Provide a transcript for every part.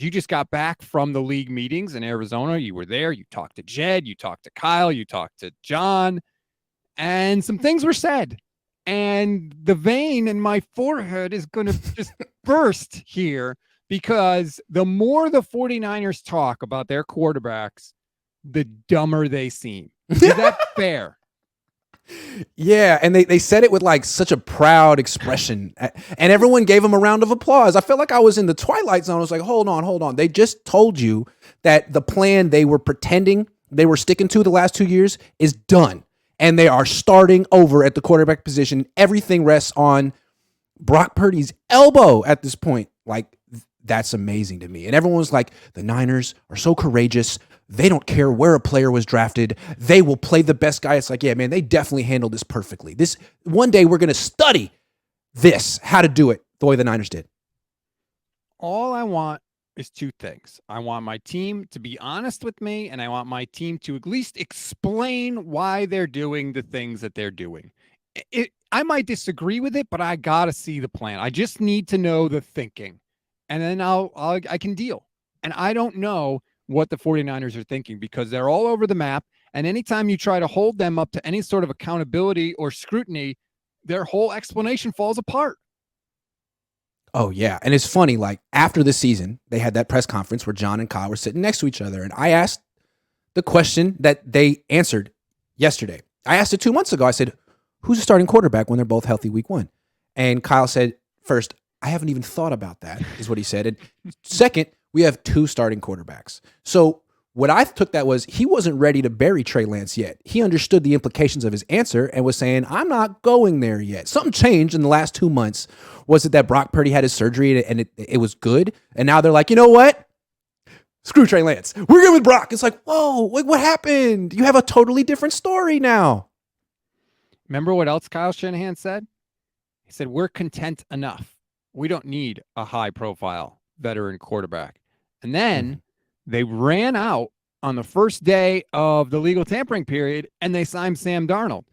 You just got back from the league meetings in Arizona. You were there. You talked to Jed. You talked to Kyle. You talked to John. And some things were said. And the vein in my forehead is going to just burst here because the more the 49ers talk about their quarterbacks, the dumber they seem. Is that fair? Yeah, and they said it with like such a proud expression, and everyone gave him a round of applause. I felt like I was in the Twilight Zone. I was like, hold on. They just told you that the plan they were pretending they were sticking to the last 2 years is done, and they are starting over at the quarterback position. Everything rests on Brock Purdy's elbow at this point. Like, that's amazing to me. And everyone was like, the Niners are so courageous. They don't care where a player was drafted. They will play the best guy. It's like, yeah, man, they definitely handled this perfectly. This one day we're going to study this, how to do it the way the Niners did. All I want is two things. I want my team to be honest with me, and I want my team to at least explain why they're doing the things that they're doing. I might disagree with it, but I got to see the plan. I just need to know the thinking, and then I can deal. And I don't know what the 49ers are thinking because they're all over the map. And anytime you try to hold them up to any sort of accountability or scrutiny, their whole explanation falls apart. Oh, yeah. And it's funny, like after the season, they had that press conference where John and Kyle were sitting next to each other. And I asked the question that they answered yesterday. I asked it 2 months ago. I said, who's the starting quarterback when they're both healthy week one? And Kyle said, first, I haven't even thought about that, is what he said. And second, we have two starting quarterbacks. So what I took that was he wasn't ready to bury Trey Lance yet. He understood the implications of his answer and was saying, I'm not going there yet. Something changed in the last 2 months. Was it that Brock Purdy had his surgery and it was good? And now they're like, you know what? Screw Trey Lance. We're good with Brock. It's like, whoa, what happened? You have a totally different story now. Remember what else Kyle Shanahan said? He said, we're content enough. We don't need a high-profile veteran quarterback. And then they ran out on the first day of the legal tampering period, and they signed Sam Darnold,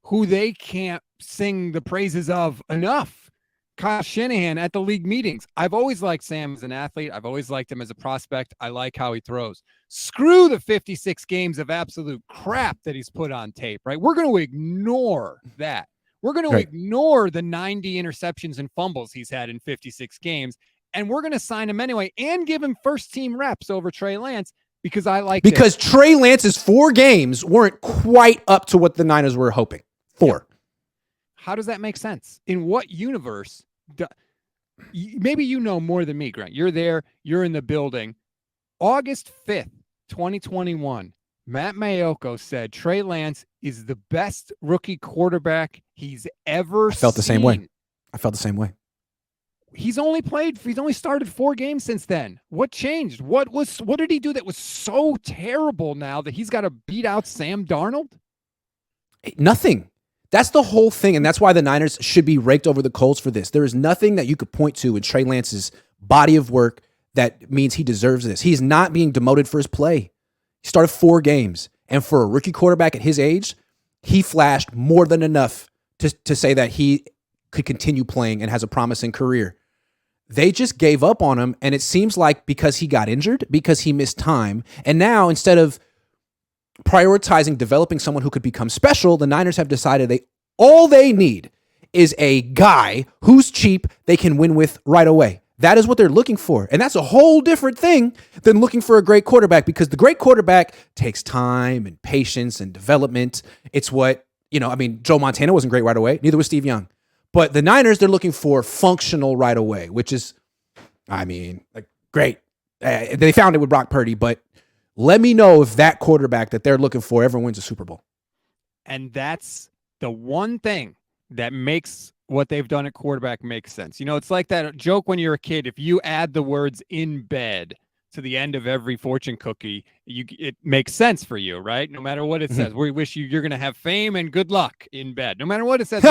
who they can't sing the praises of enough. Kyle Shanahan at the league meetings. I've always liked Sam as an athlete. I've always liked him as a prospect. I like how he throws. Screw the 56 games of absolute crap that he's put on tape, right? We're going to ignore that. We're going to ignore the 90 interceptions and fumbles he's had in 56 games, and we're going to sign him anyway and give him first-team reps over Trey Lance because I like because Trey Lance's 4 games weren't quite up to what the Niners were hoping for. How does that make sense? In what universe? Maybe you know more than me, Grant. You're there. You're in the building. August 5th, 2021, Matt Mayoko said Trey Lance is the best rookie quarterback he's ever seen. I felt the same way. He's only started 4 games since then. What changed? What did he do that was so terrible now that he's got to beat out Sam Darnold? Nothing. That's the whole thing, and that's why the Niners should be raked over the coals for this. There is nothing that you could point to in Trey Lance's body of work that means he deserves this. He's not being demoted for his play. He started 4 games, and for a rookie quarterback at his age, he flashed more than enough to say that he could continue playing and has a promising career. They just gave up on him, and it seems like because he got injured, because he missed time, and now instead of prioritizing developing someone who could become special, the Niners have decided all they need is a guy who's cheap they can win with right away. That is what they're looking for. And that's a whole different thing than looking for a great quarterback, because the great quarterback takes time and patience and development. It's what, Joe Montana wasn't great right away. Neither was Steve Young. But the Niners, they're looking for functional right away, which is, great. They found it with Brock Purdy, but let me know if that quarterback that they're looking for ever wins a Super Bowl. And that's the one thing that makes what they've done at quarterback make sense. It's like that joke when you're a kid. If you add the words "in bed" to the end of every fortune cookie, it makes sense for you, right? No matter what it says. We wish you're going to have fame and good luck in bed. No matter what it says.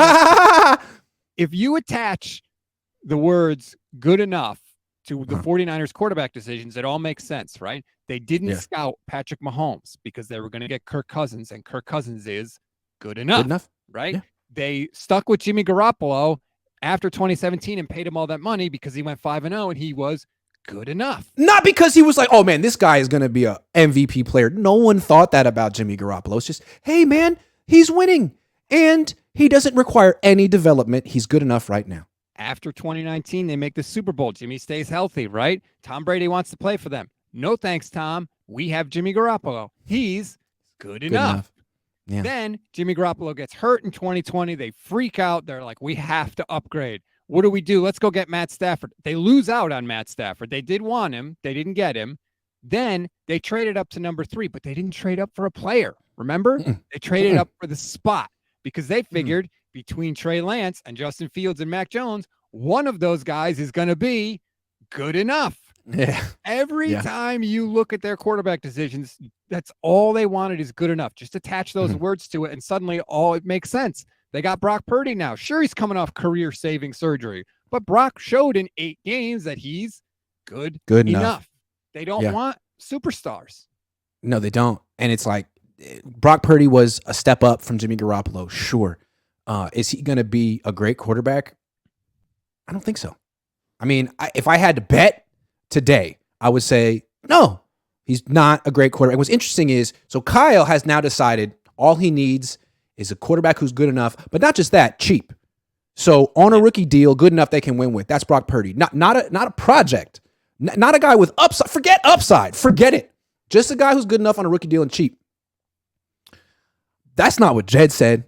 If you attach the words "good enough" to the 49ers quarterback decisions, it all makes sense, right? They didn't scout Patrick Mahomes because they were going to get Kirk Cousins, and Kirk Cousins is good enough. Right? Yeah. They stuck with Jimmy Garoppolo after 2017 and paid him all that money because he went 5-0 and he was good enough. Not because he was like, oh man, this guy is going to be a MVP player. No one thought that about Jimmy Garoppolo. It's just, hey man, he's winning and he doesn't require any development. He's good enough right now. After 2019, they make the Super Bowl. Jimmy stays healthy, right? Tom Brady wants to play for them. No thanks, Tom. We have Jimmy Garoppolo. He's good enough. Yeah. Then Jimmy Garoppolo gets hurt in 2020. They freak out. They're like, we have to upgrade. What do we do? Let's go get Matt Stafford. They lose out on Matt Stafford. They did want him. They didn't get him. Then they traded up to number 3, but they didn't trade up for a player. Remember? They traded up for the spot because they figured between Trey Lance and Justin Fields and Mac Jones, one of those guys is going to be good enough. Yeah. Every time you look at their quarterback decisions, that's all they wanted is good enough. Just attach those words to it, and suddenly it makes sense. They got Brock Purdy now. Sure, he's coming off career-saving surgery, but Brock showed in 8 games that he's good enough. They don't want superstars. No, they don't. And it's like Brock Purdy was a step up from Jimmy Garoppolo. Sure. Is he going to be a great quarterback? I don't think so. I mean, if I had to bet today, I would say, no, he's not a great quarterback. What's interesting is, so Kyle has now decided all he needs is a quarterback who's good enough, but not just that, cheap. So on a rookie deal, good enough they can win with. That's Brock Purdy. Not a project. Not a guy with upside. Forget upside. Forget it. Just a guy who's good enough on a rookie deal and cheap. That's not what Jed said.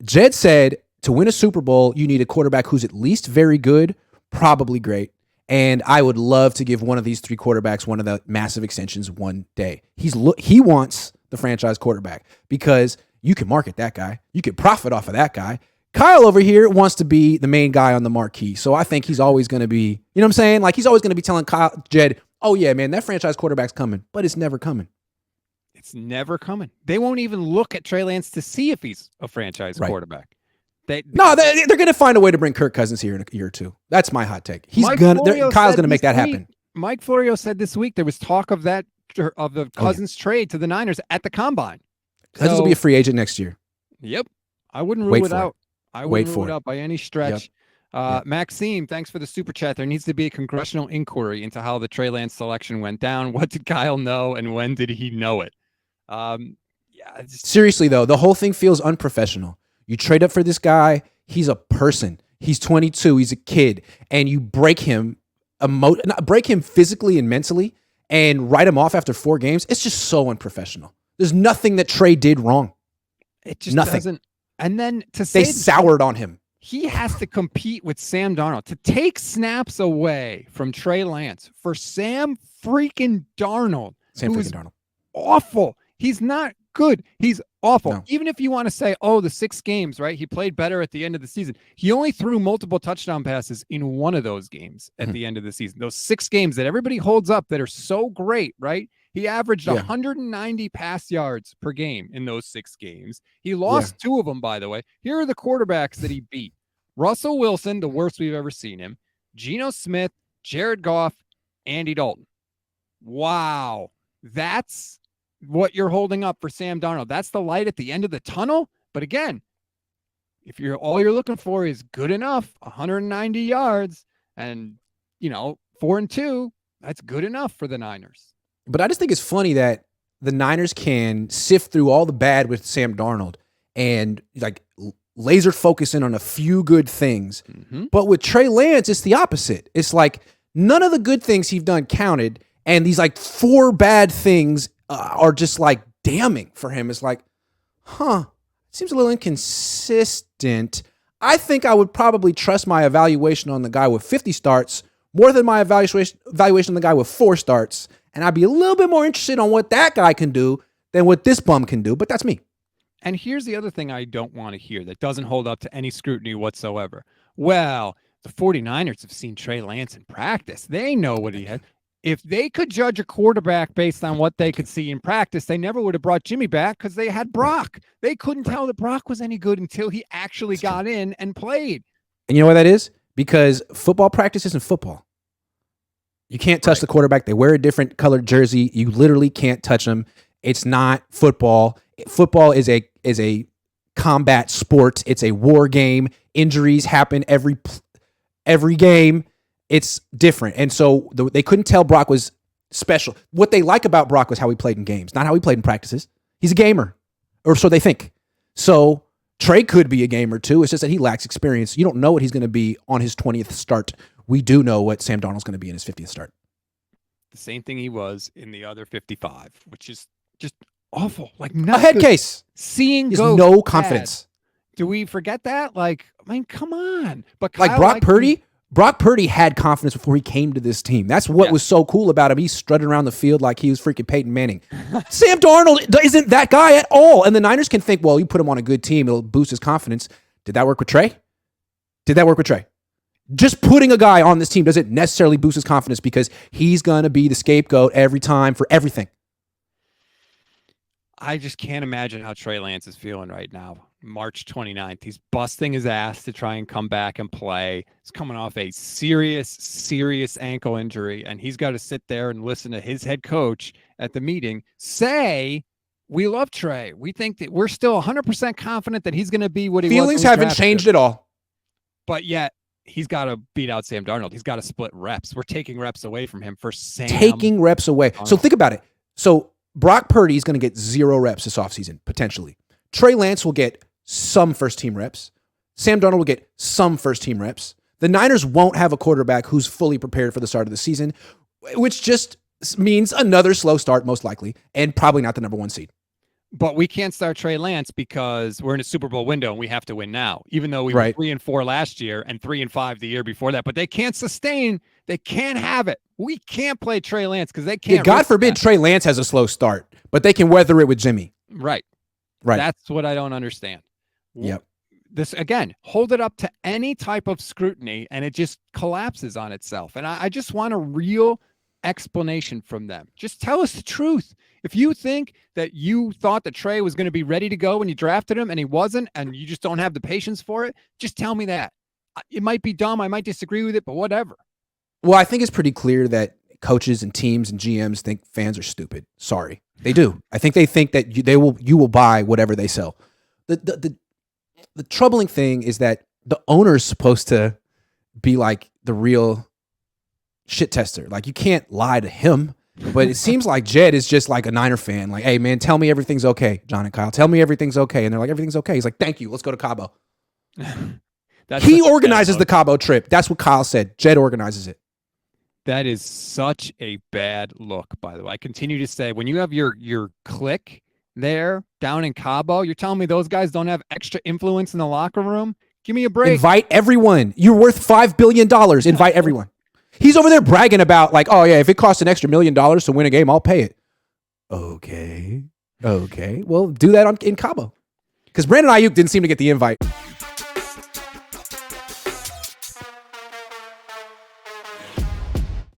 Jed said to win a Super Bowl, you need a quarterback who's at least very good, probably great. And I would love to give one of these 3 quarterbacks one of the massive extensions one day. He wants the franchise quarterback because you can market that guy. You can profit off of that guy. Kyle over here wants to be the main guy on the marquee. So I think he's always going to be, you know what I'm saying? Like he's always going to be telling Jed, oh yeah, man, that franchise quarterback's coming, but it's never coming. It's never coming. They won't even look at Trey Lance to see if he's a franchise quarterback. They're going to find a way to bring Kirk Cousins here in a year or 2. That's my hot take. Kyle's going to make that happen. Mike Florio said this week there was talk of the Cousins trade to the Niners at the Combine. Cousins will be a free agent next year. Yep. I wouldn't rule it out. I wouldn't rule it out by any stretch. Maxime, thanks for the super chat. There needs to be a congressional inquiry into how the Trey Lance selection went down. What did Kyle know, and when did he know it? Seriously, though, the whole thing feels unprofessional. You trade up for this guy. He's a person. He's 22. He's a kid. And you break him physically and mentally and write him off after 4 games. It's just so unprofessional. There's nothing that Trey did wrong. It just doesn't. And then they soured on him. He has to compete with Sam Darnold to take snaps away from Trey Lance for Sam freaking Darnold. Awful. He's not good. He's awful. No. Even if you want to say, oh, the 6 games, right? He played better at the end of the season. He only threw multiple touchdown passes in one of those games at the end of the season. Those 6 games that everybody holds up that are so great, right? He averaged 190 pass yards per game in those 6 games. He lost 2 of them, by the way. Here are the quarterbacks that he beat. Russell Wilson, the worst we've ever seen him. Geno Smith, Jared Goff, Andy Dalton. Wow. That's what you're holding up for Sam Darnold. That's the light at the end of the tunnel. But again, if all you're looking for is good enough, 190 yards and, 4-2, that's good enough for the Niners. But I just think it's funny that the Niners can sift through all the bad with Sam Darnold and like laser focus in on a few good things. Mm-hmm. But with Trey Lance, it's the opposite. It's like none of the good things he's done counted. And these like 4 bad things are just like damning for him. It's like, it seems a little inconsistent. I think I would probably trust my evaluation on the guy with 50 starts more than my evaluation on the guy with 4 starts. And I'd be a little bit more interested on what that guy can do than what this bum can do. But that's me. And here's the other thing I don't want to hear that doesn't hold up to any scrutiny whatsoever. Well, the 49ers have seen Trey Lance in practice. They know what he had. If they could judge a quarterback based on what they could see in practice, they never would have brought Jimmy back because they had Brock. They couldn't tell that Brock was any good until he actually got in and played. And you know why that is? Because football practice isn't football. You can't touch the quarterback. They wear a different colored jersey. You literally can't touch them. It's not football. Football is a combat sport. It's a war game. Injuries happen every game. it's different. And so they couldn't tell Brock was special. What they like about Brock was how he played in games, not how he played in practices. He's a gamer, or so they think. So Trey could be a gamer too. It's just that he lacks experience. You don't know what he's going to be on his 20th start. We do know what Sam Darnold's going to be in his 50th start. The same thing he was in the other 55, which is just awful. Like a head case. Seeing There's no confidence. Do we forget that? Like, I mean, come on. But Kyle, Brock Purdy had confidence before he came to this team. That's what was so cool about him. He strutted around the field like he was freaking Peyton Manning. Sam Darnold isn't that guy at all. And the Niners can think, well, you put him on a good team, it'll boost his confidence. Did that work with Trey? Just putting a guy on this team doesn't necessarily boost his confidence because he's going to be the scapegoat every time for everything. I just can't imagine how Trey Lance is feeling right now. March 29th. He's busting his ass to try and come back and play. He's coming off a serious ankle injury, and he's got to sit there and listen to his head coach at the meeting say, we love Trey. We think that we're still 100% confident that he's going to be what he was. Feelings haven't changed at all. But yet, he's got to beat out Sam Darnold. He's got to split reps. We're taking reps away from him for Sam. Taking reps away. So think about it. So Brock Purdy is going to get 0 reps this offseason, potentially. Trey Lance will get some first-team reps. Sam Darnold will get some first-team reps. The Niners won't have a quarterback who's fully prepared for the start of the season, which just means another slow start, most likely, and probably not the number 1 seed. But we can't start Trey Lance because we're in a Super Bowl window and we have to win now, even though we were 3-4 last year and 3-5 the year before that. But they can't sustain. They can't have it. We can't play Trey Lance because they can't. Yeah, God forbid Trey Lance has a slow start, but they can weather it with Jimmy. Right. That's what I don't understand. Yep. This, again, hold it up to any type of scrutiny and it just collapses on itself. And I just want a real explanation from them. Just tell us the truth. If you think that you thought that Trey was going to be ready to go when you drafted him and he wasn't, and you just don't have the patience for it, just tell me that. It might be dumb. I might disagree with it, but whatever. Well, I think it's pretty clear that coaches and teams and GMs think fans are stupid. Sorry. They do. I think they think that you will buy whatever they sell. The troubling thing is that the owner is supposed to be like the real shit tester. Like, you can't lie to him. But it seems like Jed is just like a Niner fan. Like, hey, man, tell me everything's okay, John and Kyle. Tell me everything's okay. And they're like, everything's okay. He's like, thank you. Let's go to Cabo. He organizes the Cabo trip. That's what Kyle said. Jed organizes it. That is such a bad look, by the way. I continue to say, when you have your clique there down in Cabo, you're telling me those guys don't have extra influence in the locker room? Give me a break. Invite everyone. You're worth $5 billion. Invite everyone. He's over there bragging about like, oh yeah, if it costs an extra $1 million to win a game, I'll pay it. Okay. Well, do that in Cabo. Because Brandon Ayuk didn't seem to get the invite.